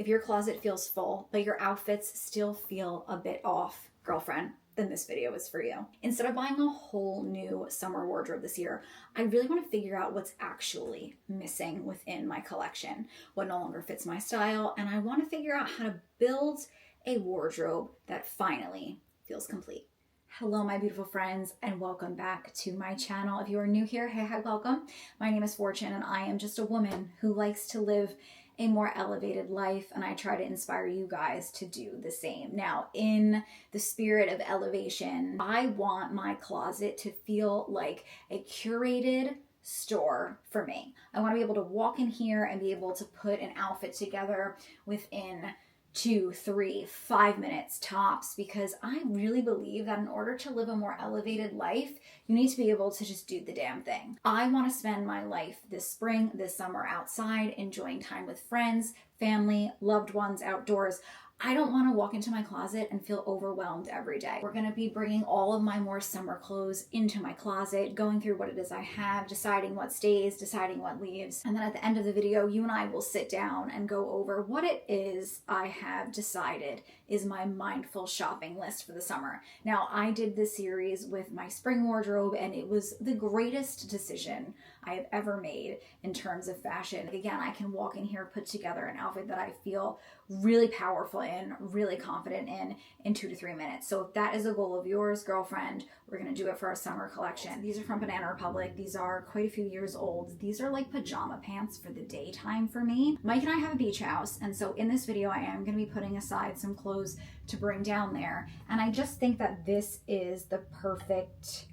If your closet feels full, but your outfits still feel a bit off, girlfriend, then this video is for you. Instead of buying a whole new summer wardrobe this year, I really want to figure out what's actually missing within my collection, what no longer fits my style, and I want to figure out how to build a wardrobe that finally feels complete. Hello, my beautiful friends, and welcome back to my channel. If you are new here, hey, hi, welcome. My name is Fortune, and I am just a woman who likes to live a more elevated life, and I try to inspire you guys to do the same. Now, in the spirit of elevation, I want my closet to feel like a curated store for me. I want to be able to walk in here and be able to put an outfit together within 2, 3, 5 minutes tops, because I really believe that in order to live a more elevated life, you need to be able to just do the damn thing. I want to spend my life this spring, this summer outside, enjoying time with friends, family, loved ones, outdoors. I don't want to walk into my closet and feel overwhelmed every day. We're going to be bringing all of my more summer clothes into my closet, going through what it is I have, deciding what stays, deciding what leaves. And then at the end of the video, you and I will sit down and go over what it is I have decided is my mindful shopping list for the summer. Now, I did this series with my spring wardrobe, and it was the greatest decision I have ever made in terms of fashion. Again, I can walk in here, put together an outfit that I feel really powerful in, really confident in 2 to 3 minutes. So if that is a goal of yours, girlfriend, we're gonna do it for our summer collection. These are from Banana Republic. These are quite a few years old. These are like pajama pants for the daytime for me. Mike and I have a beach house, and so in this video, I am gonna be putting aside some clothes to bring down there. And I just think that this is the perfect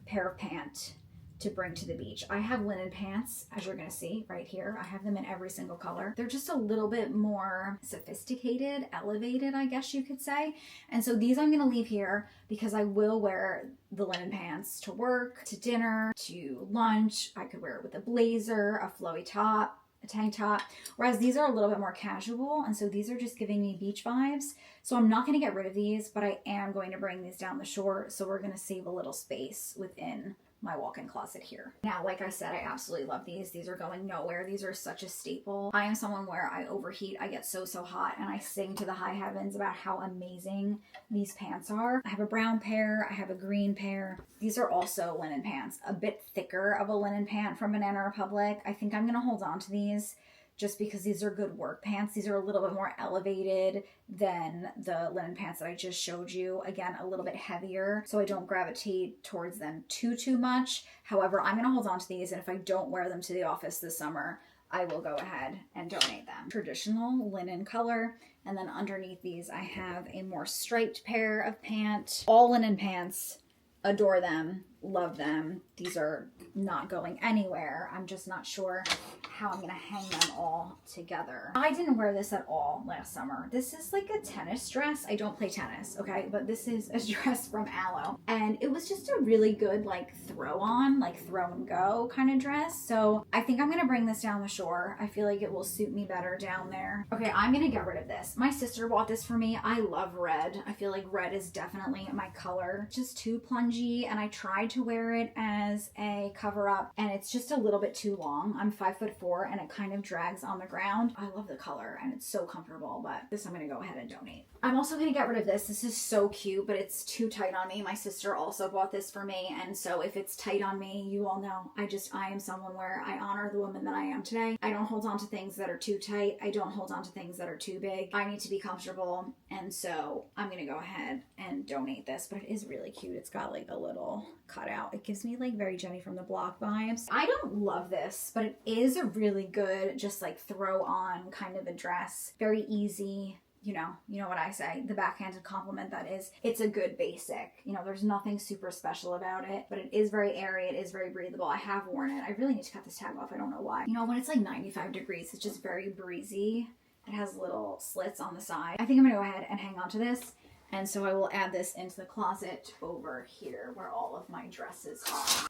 pair of pants to bring to the beach. I have linen pants, as you're gonna see right here. I have them in every single color. They're just a little bit more sophisticated, elevated, I guess you could say. And so these I'm gonna leave here because I will wear the linen pants to work, to dinner, to lunch. I could wear it with a blazer, a flowy top, a tank top, whereas these are a little bit more casual, and so these are just giving me beach vibes. So I'm not going to get rid of these, but I am going to bring these down the shore, so we're going to save a little space within my walk-in closet here. Now, like I said, I absolutely love these. These are going nowhere. These are such a staple. I am someone where I overheat. I get so hot, and I sing to the high heavens about how amazing these pants are. I have a brown pair. I have a green pair. These are also linen pants, a bit thicker of a linen pant from Banana Republic. I think I'm going to hold on to these just because these are good work pants. These are a little bit more elevated than the linen pants that I just showed you. Again, a little bit heavier, so I don't gravitate towards them too much. However, I'm gonna hold on to these, and if I don't wear them to the office this summer, I will go ahead and donate them. Traditional linen color, and then underneath these, I have a more striped pair of pants. All linen pants, adore them, love them. These are not going anywhere. I'm just not sure how I'm gonna hang them all together. I didn't wear this at all last summer. This is like a tennis dress. I don't play tennis, okay? But this is a dress from Aloe. And it was just a really good like throw on, like throw and go kind of dress. So I think I'm gonna bring this down the shore. I feel like it will suit me better down there. Okay, I'm gonna get rid of this. My sister bought this for me. I love red. I feel like red is definitely my color. Just too plungy, and I tried to wear it as a cover up, and it's just a little bit too long. I'm 5'4", and it kind of drags on the ground. I love the color, and it's so comfortable, but this I'm gonna go ahead and donate. I'm also gonna get rid of this. This is so cute, but it's too tight on me. My sister also bought this for me, and so if it's tight on me, you all know, I am someone where I honor the woman that I am today. I don't hold on to things that are too tight. I don't hold on to things that are too big. I need to be comfortable, and so I'm gonna go ahead and donate this, but it is really cute. It's got like a little cutout. It gives me like very Jenny from the Block vibes. I don't love this, but it is a really good, just like throw on kind of a dress. Very easy. You know what I say, the backhanded compliment that is, it's a good basic. You know, there's nothing super special about it, but it is very airy. It is very breathable. I have worn it. I really need to cut this tag off. I don't know why. You know, when it's like 95 degrees, it's just very breezy. It has little slits on the side. I think I'm gonna go ahead and hang on to this. And so I will add this into the closet over here where all of my dresses are.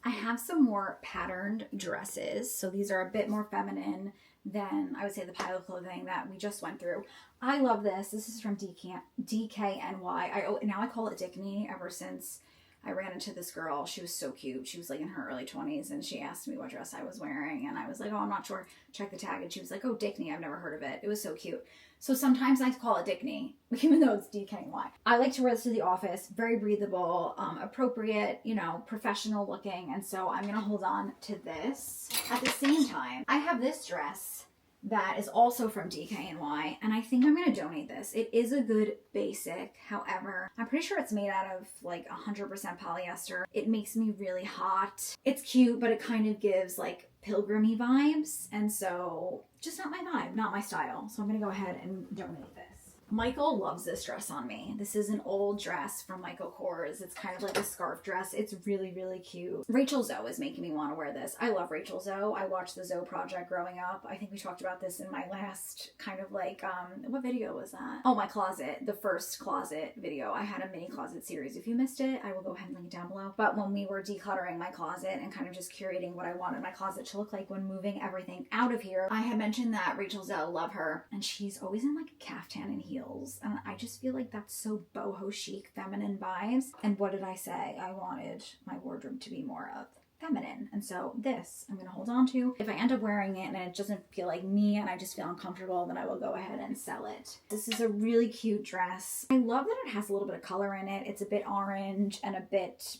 I have some more patterned dresses. So these are a bit more feminine than I would say the pile of clothing that we just went through. I love this. This is from DKNY. Now I call it Dickney ever since I ran into this girl. She was so cute. She was like in her early 20s, and she asked me what dress I was wearing, and I was like, oh, I'm not sure. Check the tag. And she was like, oh, Dickney. I've never heard of it. It was so cute. So sometimes I call it Dickney, even though it's DKNY. I like to wear this to the office. Very breathable, appropriate, you know, professional looking. And so I'm going to hold on to this. At the same time, I have this dress that is also from DKNY, and I think I'm going to donate this. It is a good basic. However, I'm pretty sure it's made out of like 100% polyester. It makes me really hot. It's cute, but it kind of gives like pilgrim-y vibes, and so just not my vibe, not my style. So I'm going to go ahead and donate this. Michael loves this dress on me. This is an old dress from Michael Kors. It's kind of like a scarf dress. It's really, really cute. Rachel Zoe is making me want to wear this. I love Rachel Zoe. I watched the Zoe Project growing up. I think we talked about this in my last kind of like, what video was that? Oh, my closet, the first closet video. I had a mini closet series. If you missed it, I will go ahead and link it down below. But when we were decluttering my closet and kind of just curating what I wanted my closet to look like when moving everything out of here, I had mentioned that Rachel Zoe, love her. And she's always in like a caftan and heels. And I just feel like that's so boho chic, feminine vibes. And what did I say? I wanted my wardrobe to be more of feminine. And so this I'm going to hold on to. If I end up wearing it and it doesn't feel like me and I just feel uncomfortable, then I will go ahead and sell it. This is a really cute dress. I love that it has a little bit of color in it. It's a bit orange and a bit,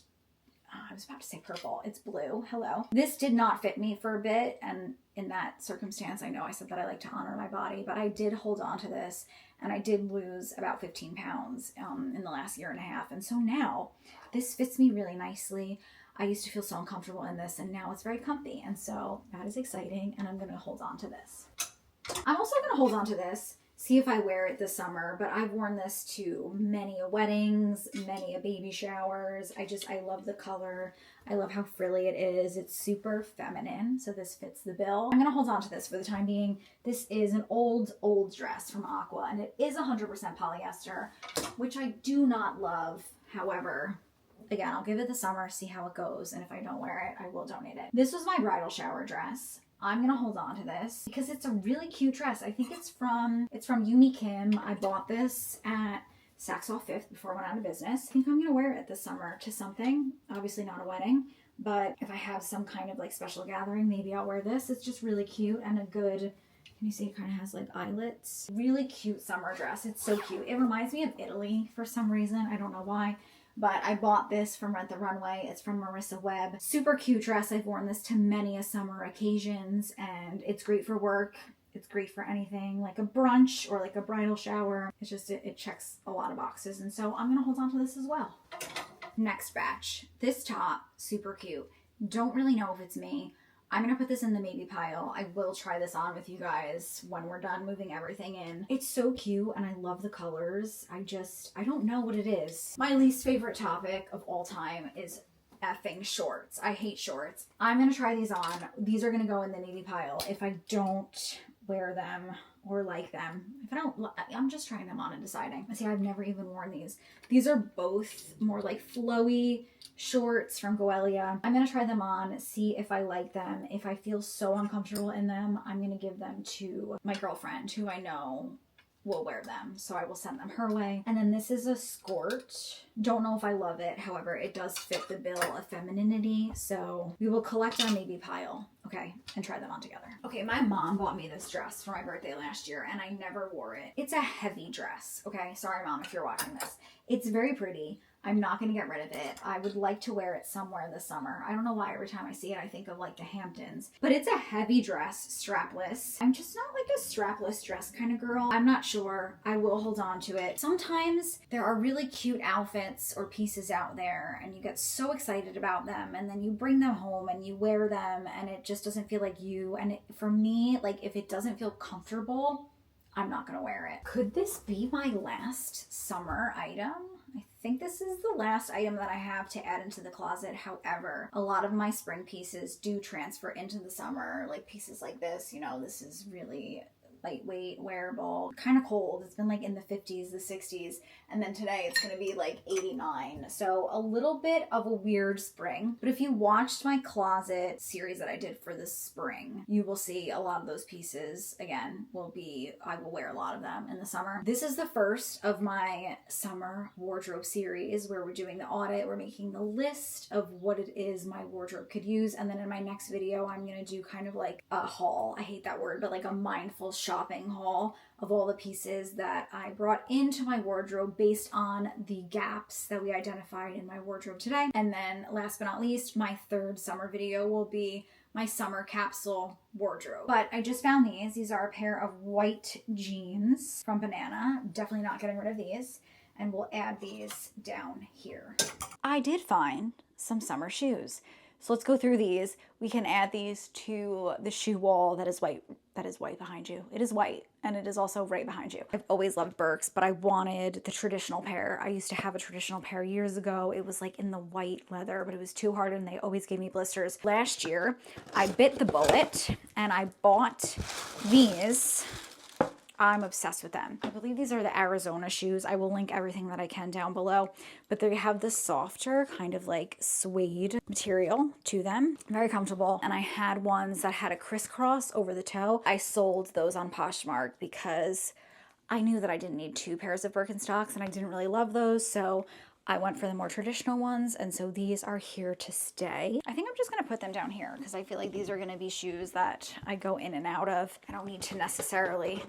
I was about to say purple. It's blue. Hello. This did not fit me for a bit. And in that circumstance, I know I said that I like to honor my body, but I did hold on to this. And I did lose about 15 pounds in the last year and a half. And so now this fits me really nicely. I used to feel so uncomfortable in this, and now it's very comfy. And so that is exciting. And I'm going to hold on to this. I'm also going to hold on to this, see if I wear it this summer. But I've worn this to many a weddings, many a baby showers. I love the color. I love how frilly it is. It's super feminine, so this fits the bill. I'm gonna hold on to this for the time being. This is an old dress from Aqua, and it is 100% polyester, which I do not love. However, again, I'll give it the summer, see how it goes, and if I don't wear it, I will donate it. This was my bridal shower dress. I'm gonna hold on to this because it's a really cute dress. I think it's from Yumi Kim. I bought this at Saks Off 5th before I went out of business. I think I'm gonna wear it this summer to something, obviously not a wedding, but if I have some kind of like special gathering, maybe I'll wear this. It's just really cute and a good, can you see it kind of has like eyelets? Really cute summer dress. It's so cute. It reminds me of Italy for some reason. I don't know why, but I bought this from Rent the Runway. It's from Marissa Webb. Super cute dress. I've worn this to many a summer occasions, and it's great for work. It's great for anything like a brunch or like a bridal shower. It's just, it checks a lot of boxes. And so I'm going to hold on to this as well. Next batch. This top, super cute. Don't really know if it's me. I'm going to put this in the maybe pile. I will try this on with you guys when we're done moving everything in. It's so cute and I love the colors. I don't know what it is. My least favorite topic of all time is effing shorts. I hate shorts. I'm going to try these on. These are going to go in the maybe pile. If I don't wear them or like them, if I don't, I'm just trying them on and deciding. See, I've never even worn these. These are both more like flowy shorts from Goelia. I'm going to try them on, see if I like them. If I feel so uncomfortable in them, I'm going to give them to my girlfriend who I know will wear them. So I will send them her way. And then this is a skirt. Don't know if I love it. However, it does fit the bill of femininity. So we will collect our maybe pile. Okay, and try them on together. Okay, my mom bought me this dress for my birthday last year and I never wore it. It's a heavy dress. Okay, sorry mom if you're watching this. It's very pretty. I'm not going to get rid of it. I would like to wear it somewhere this summer. I don't know why every time I see it, I think of like the Hamptons. But it's a heavy dress, strapless. I'm just not like a strapless dress kind of girl. I'm not sure. I will hold on to it. Sometimes there are really cute outfits or pieces out there and you get so excited about them and then you bring them home and you wear them and it just doesn't feel like you. And for me, like if it doesn't feel comfortable, I'm not going to wear it. Could this be my last summer item? I think this is the last item that I have to add into the closet. However, a lot of my spring pieces do transfer into the summer, like pieces like this. You know, this is really lightweight, wearable, kind of cold. It's been like in the 50s, the 60s, and then today it's going to be like 89. So a little bit of a weird spring. But if you watched my closet series that I did for this spring, you will see a lot of those pieces again I will wear a lot of them in the summer. This is the first of my summer wardrobe series where we're doing the audit. We're making the list of what it is my wardrobe could use. And then in my next video, I'm going to do kind of like a haul. I hate that word, but like a mindful shopping haul of all the pieces that I brought into my wardrobe based on the gaps that we identified in my wardrobe today. And then last but not least, my third summer video will be my summer capsule wardrobe. But I just found these. These are a pair of white jeans from Banana. Definitely not getting rid of these. And we'll add these down here. I did find some summer shoes. So let's go through these. We can add these to the shoe wall that is white. That is white behind you. It is white, and it is also right behind you. I've always loved Birks, but I wanted the traditional pair. I used to have a traditional pair years ago. It was like in the white leather, but it was too hard and they always gave me blisters. Last year, I bit the bullet and I bought these. I'm obsessed with them. I believe these are the Arizona shoes. I will link everything that I can down below, but they have this softer kind of like suede material to them. Very comfortable. And I had ones that had a crisscross over the toe. I sold those on Poshmark because I knew that I didn't need two pairs of Birkenstocks and I didn't really love those. So I went for the more traditional ones, and so these are here to stay. I think I'm just gonna put them down here because I feel like these are gonna be shoes that I go in and out of. I don't need to necessarily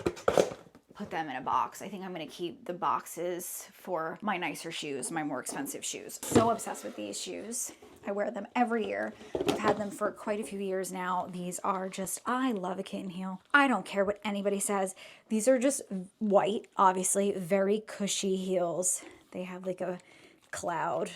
put them in a box. I think I'm gonna keep the boxes for my nicer shoes, my more expensive shoes. So obsessed with these shoes. I wear them every year. I've had them for quite a few years now. These are just, I love a kitten heel. I don't care what anybody says. These are just white, obviously, very cushy heels. They have like a cloud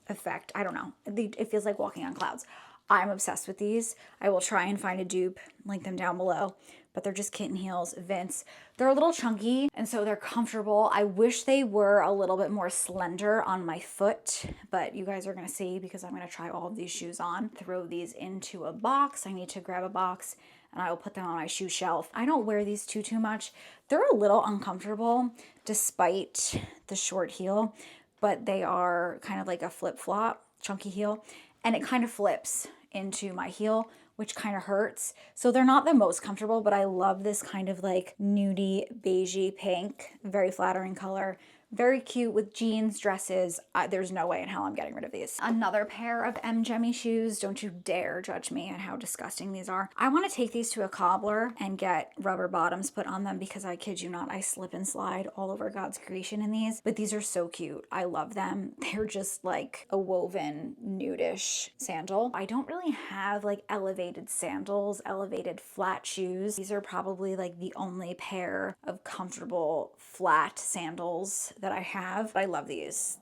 effect. I don't know. It feels like walking on clouds. I'm obsessed with these. I will try and find a dupe, link them down below, but they're just kitten heels, Vince. They're a little chunky and so they're comfortable. I wish they were a little bit more slender on my foot, but you guys are gonna see because I'm gonna try all of these shoes on. Throw these into a box. I need to grab a box and I will put them on my shoe shelf. I don't wear these too much. They're a little uncomfortable despite the short heel, but they are kind of like a flip-flop, chunky heel, and it kind of flips into my heel, which kind of hurts. So they're not the most comfortable, but I love this kind of like nudie, beigey pink, very flattering color. Very cute with jeans, dresses. There's no way in hell I'm getting rid of these. Another pair of M. Jemmy shoes. Don't you dare judge me at how disgusting these are. I want to take these to a cobbler and get rubber bottoms put on them because I kid you not, I slip and slide all over God's creation in these. But these are so cute. I love them. They're just like a woven nudish sandal. I don't really have like elevated sandals, elevated flat shoes. These are probably like the only pair of comfortable flat sandals that I have. I love these.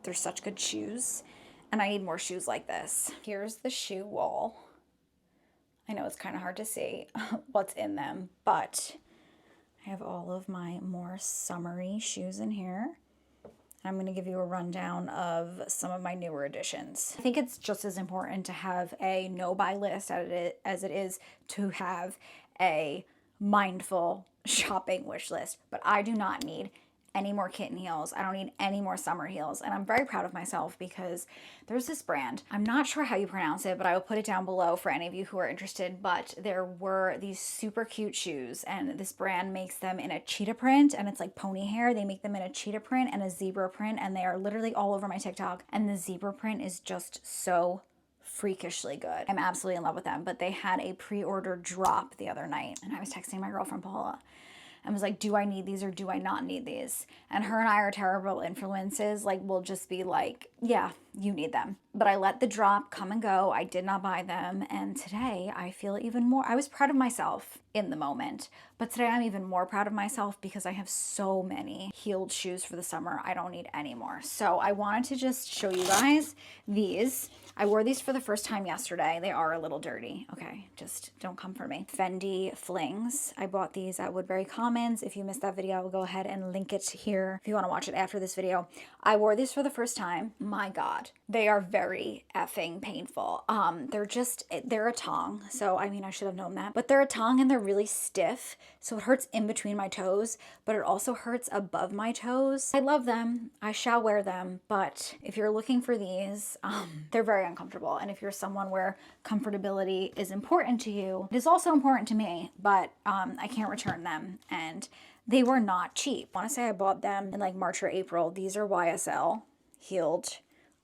They're such good shoes and I need more shoes like this. Here's the shoe wall. I know it's kind of hard to see what's in them, but I have all of my more summery shoes in here. I'm going to give you a rundown of some of my newer additions. I think it's just as important to have a no-buy list as it is to have a mindful shopping wish list, but I do not need any more kitten heels. I don't need any more summer heels. And I'm very proud of myself because there's this brand. I'm not sure how you pronounce it, but I will put it down below for any of you who are interested. But there were these super cute shoes and this brand makes them in a cheetah print and it's like pony hair. They make them in a cheetah print and a zebra print and they are literally all over my TikTok. And the zebra print is just so freakishly good. I'm absolutely in love with them, but they had a pre-order drop the other night and I was texting my girlfriend Paula and was like, do I need these or do I not need these? And her and I are terrible influences. Like, we'll just be like, yeah, you need them. But I let the drop come and go. I did not buy them. And today I feel even more, I was proud of myself in the moment. But today I'm even more proud of myself because I have so many heeled shoes for the summer. I don't need any more. So I wanted to just show you guys these. I wore these for the first time yesterday. They are a little dirty. Okay, just don't come for me. Fendi Flings. I bought these at Woodbury Commons. If you missed that video, I will go ahead and link it here if you want to watch it after this video. I wore these for the first time. My God, they are very very effing painful. They're a tongue. So, I mean, I should have known that, but they're a tongue and they're really stiff. So it hurts in between my toes, but it also hurts above my toes. I love them. I shall wear them. But if you're looking for these, they're very uncomfortable. And if you're someone where comfortability is important to you, it is also important to me, but I can't return them. And they were not cheap. I want to say I bought them in like March or April. These are YSL heeled,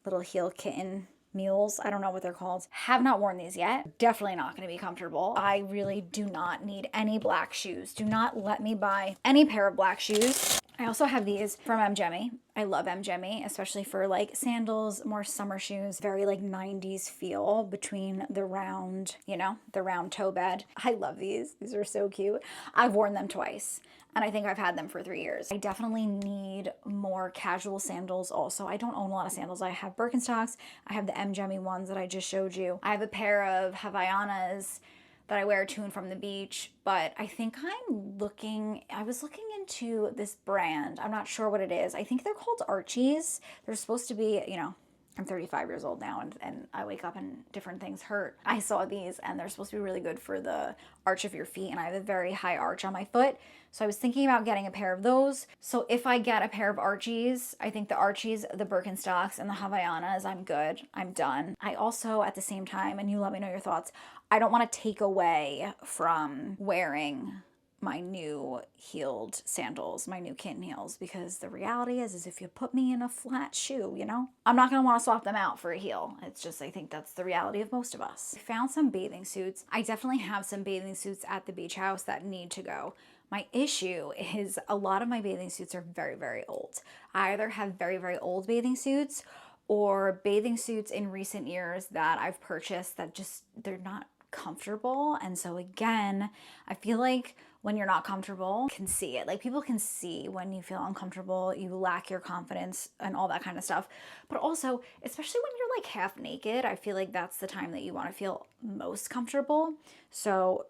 little heel kitten mules. I don't know what they're called. Have not worn these yet. Definitely not going to be comfortable. I really do not need any black shoes. Do not let me buy any pair of black shoes. I also have these from MGemmy. I love MGemmy, especially for like sandals, more summer shoes, very like 90s feel between the round, you know, the round toe bed. I love these. These are so cute. I've worn them twice and I think I've had them for 3 years. I definitely need more casual sandals also. I don't own a lot of sandals. I have Birkenstocks. I have the MGemmy ones that I just showed you. I have a pair of Havaianas that I wear to and from the beach, but I think I was looking into this brand. I'm not sure what it is. I think they're called Archies. They're supposed to be, you know, I'm 35 years old now and I wake up and different things hurt. I saw these and they're supposed to be really good for the arch of your feet, and I have a very high arch on my foot. So I was thinking about getting a pair of those. So if I get a pair of Archies, I think the Archies, the Birkenstocks, and the Havaianas, I'm good. I'm done. I also, at the same time, and you let me know your thoughts, I don't want to take away from wearing my new heeled sandals, my new kitten heels, because the reality is if you put me in a flat shoe, you know, I'm not going to want to swap them out for a heel. It's just, I think that's the reality of most of us. I found some bathing suits. I definitely have some bathing suits at the beach house that need to go. My issue is a lot of my bathing suits are very, very old. I either have very, very old bathing suits or bathing suits in recent years that I've purchased that just, they're not comfortable. And so again, I feel like when you're not comfortable, you can see it. Like people can see when you feel uncomfortable, you lack your confidence and all that kind of stuff. But also, especially when you're like half naked, I feel like that's the time that you want to feel most comfortable. So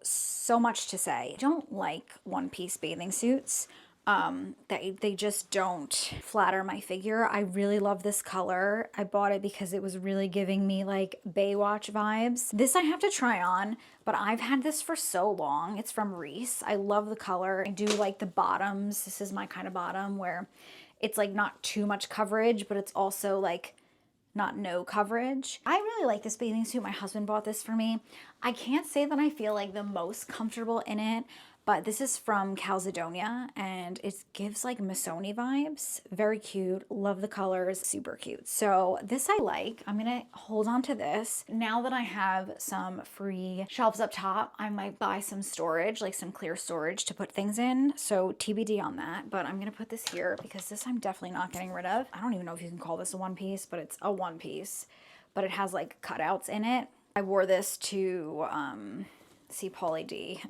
much to say. I don't like one-piece bathing suits. They just don't flatter my figure. I really love this color. I bought it because it was really giving me like Baywatch vibes. This I have to try on, but I've had this for so long. It's from Reese. I love the color. I do like the bottoms. This is my kind of bottom where it's like not too much coverage, but it's also like not no coverage. I really like this bathing suit. My husband bought this for me. I can't say that I feel like the most comfortable in it, but this is from Calzedonia and it gives like Missoni vibes. Very cute. Love the colors. Super cute. So this I like. I'm going to hold on to this. Now that I have some free shelves up top, I might buy some storage, like some clear storage to put things in. So TBD on that, but I'm going to put this here because this I'm definitely not getting rid of. I don't even know if you can call this a one piece, but it's a one piece, but it has like cutouts in it. I wore this to see Pauly D.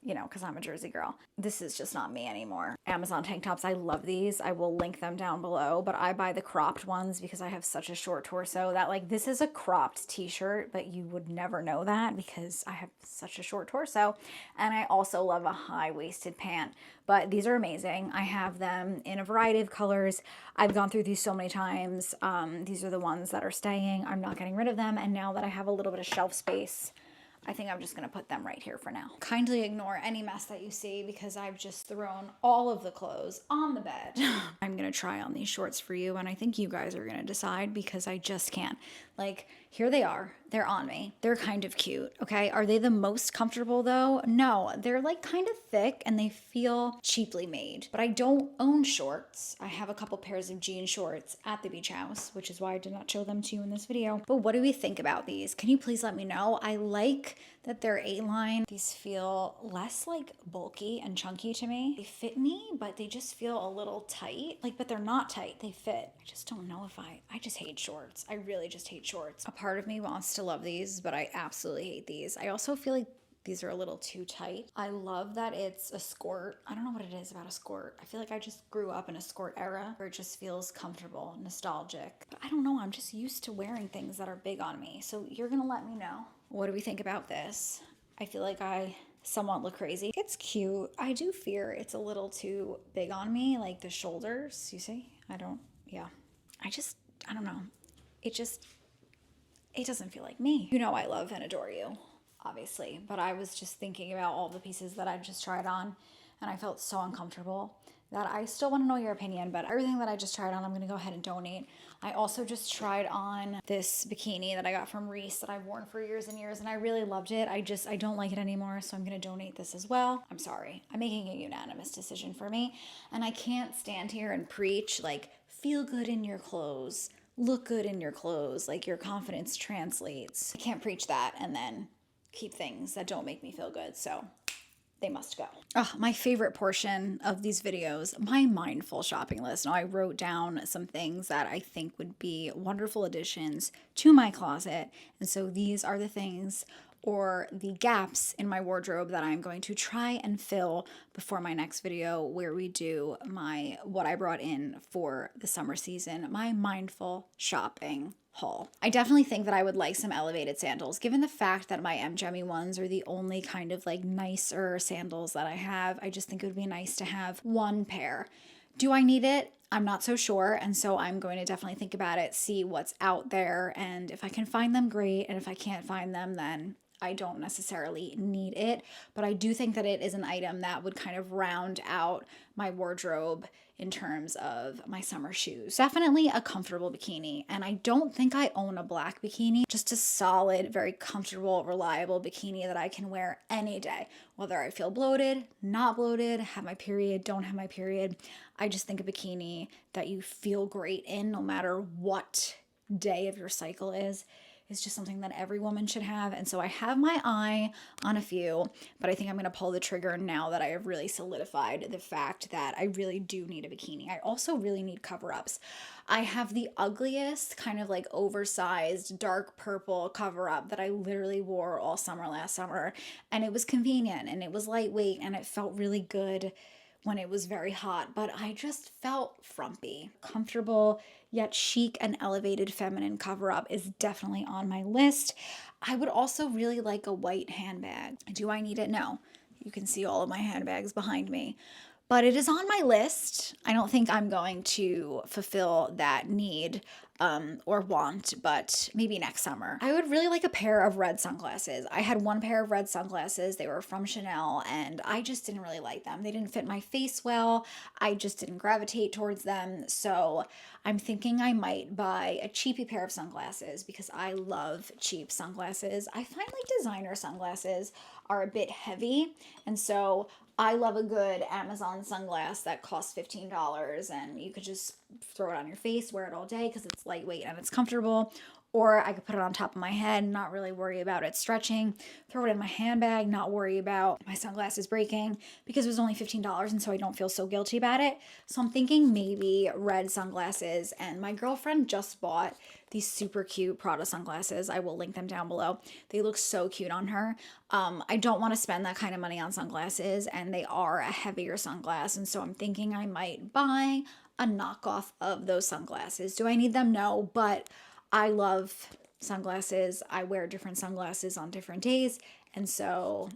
You know, because I'm a Jersey girl. This is just not me anymore. Amazon tank tops, I love these. I will link them down below, but I buy the cropped ones because I have such a short torso that like this is a cropped t-shirt, but you would never know that because I have such a short torso. And I also love a high-waisted pant, but these are amazing. I have them in a variety of colors. I've gone through these so many times. These are the ones that are staying. I'm not getting rid of them. And now that I have a little bit of shelf space, I think I'm just going to put them right here for now. Kindly ignore any mess that you see because I've just thrown all of the clothes on the bed. I'm going to try on these shorts for you and I think you guys are going to decide because I just can't. Like, here they are. They're on me. They're kind of cute, okay? Are they the most comfortable though? No, they're like kind of thick and they feel cheaply made. But I don't own shorts. I have a couple pairs of jean shorts at the beach house, which is why I did not show them to you in this video. But what do we think about these? Can you please let me know? I like that they're A-line. These feel less like bulky and chunky to me. They fit me, but they just feel a little tight. Like, but they're not tight. They fit. I just don't know if I just hate shorts. I really just hate shorts. A part of me wants to love these, but I absolutely hate these. I also feel like these are a little too tight. I love that it's a skirt. I don't know what it is about a skirt. I feel like I just grew up in a skirt era where it just feels comfortable, nostalgic. But I don't know, I'm just used to wearing things that are big on me. So you're gonna let me know. What do we think about this? I feel like I somewhat look crazy. It's cute. I do fear it's a little too big on me, like the shoulders, you see? I don't know. it doesn't feel like me. You know I love and adore you, obviously, but I was just thinking about all the pieces that I just tried on, and I felt so uncomfortable that I still want to know your opinion, but everything that I just tried on, I'm going to go ahead and donate. I also just tried on this bikini that I got from Reese that I've worn for years and years, and I really loved it. I don't like it anymore, so I'm going to donate this as well. I'm sorry. I'm making a unanimous decision for me, and I can't stand here and preach, like, feel good in your clothes, look good in your clothes, like your confidence translates. I can't preach that and then keep things that don't make me feel good, so they must go. Oh, my favorite portion of these videos, my mindful shopping list. Now, I wrote down some things that I think would be wonderful additions to my closet. And so these are the things or the gaps in my wardrobe that I'm going to try and fill before my next video where we do what I brought in for the summer season, my mindful shopping haul. I definitely think that I would like some elevated sandals, given the fact that my Gemmy ones are the only kind of like nicer sandals that I have. I just think it would be nice to have one pair. Do I need it? I'm not so sure, and so I'm going to definitely think about it, see what's out there, and if I can find them, great, and if I can't find them, then I don't necessarily need it, but I do think that it is an item that would kind of round out my wardrobe in terms of my summer shoes. Definitely a comfortable bikini, and I don't think I own a black bikini, just a solid, very comfortable, reliable bikini that I can wear any day, whether I feel bloated, not bloated, have my period, don't have my period. I just think a bikini that you feel great in no matter what day of your cycle is just something that every woman should have. And so I have my eye on a few, but I think I'm going to pull the trigger now that I have really solidified the fact that I really do need a bikini. I also really need cover-ups. I have the ugliest kind of like oversized dark purple cover-up that I literally wore all summer last summer, and it was convenient and it was lightweight and it felt really good when it was very hot, but I just felt frumpy. Comfortable yet chic and elevated feminine cover-up is definitely on my list. I would also really like a white handbag. Do I need it? No. You can see all of my handbags behind me, but it is on my list. I don't think I'm going to fulfill that need or want, but maybe next summer. I would really like a pair of red sunglasses. I had one pair of red sunglasses. They were from Chanel, and I just didn't really like them. They didn't fit my face well. I just didn't gravitate towards them. So I'm thinking I might buy a cheapy pair of sunglasses because I love cheap sunglasses. I find like designer sunglasses are a bit heavy, and so I love a good Amazon sunglass that costs $15 and you could just throw it on your face, wear it all day because it's lightweight and it's comfortable. Or I could put it on top of my head, not really worry about it stretching, throw it in my handbag, not worry about my sunglasses breaking because it was only $15 and so I don't feel so guilty about it. So I'm thinking maybe red sunglasses, and my girlfriend just bought these super cute Prada sunglasses. I will link them down below. They look so cute on her. I don't want to spend that kind of money on sunglasses, and they are a heavier sunglass, and so I'm thinking I might buy a knockoff of those sunglasses. Do I need them? No, but I love sunglasses. I wear different sunglasses on different days. And so,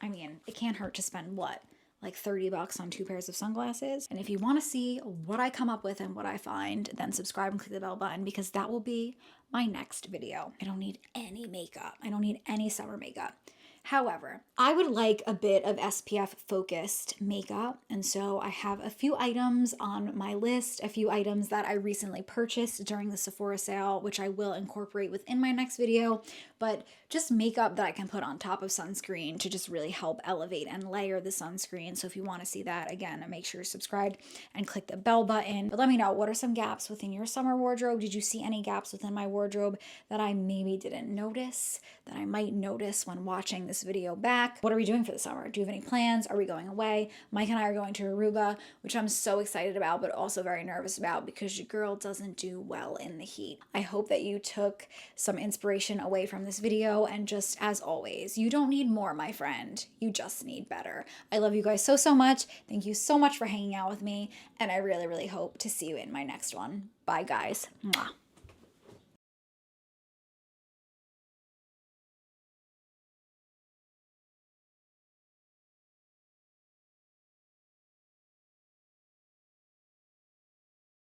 I mean, it can't hurt to spend what? Like $30 on 2 pairs of sunglasses. And if you want to see what I come up with and what I find, then subscribe and click the bell button because that will be my next video. I don't need any makeup. I don't need any summer makeup. However, I would like a bit of SPF focused makeup, and so I have a few items on my list, a few items that I recently purchased during the Sephora sale, which I will incorporate within my next video, but just makeup that I can put on top of sunscreen to just really help elevate and layer the sunscreen. So if you want to see that, again, make sure you're subscribed and click the bell button. But let me know, what are some gaps within your summer wardrobe? Did you see any gaps within my wardrobe that I maybe didn't notice, that I might notice when watching this video back? What are we doing for the summer? Do you have any plans? Are we going away? Mike and I are going to Aruba, which I'm so excited about, but also very nervous about because your girl doesn't do well in the heat. I hope that you took some inspiration away from this video, and just as always, you don't need more, my friend. You just need better. I love you guys so, so much. Thank you so much for hanging out with me, and I really, really hope to see you in my next one. Bye, guys. Mwah.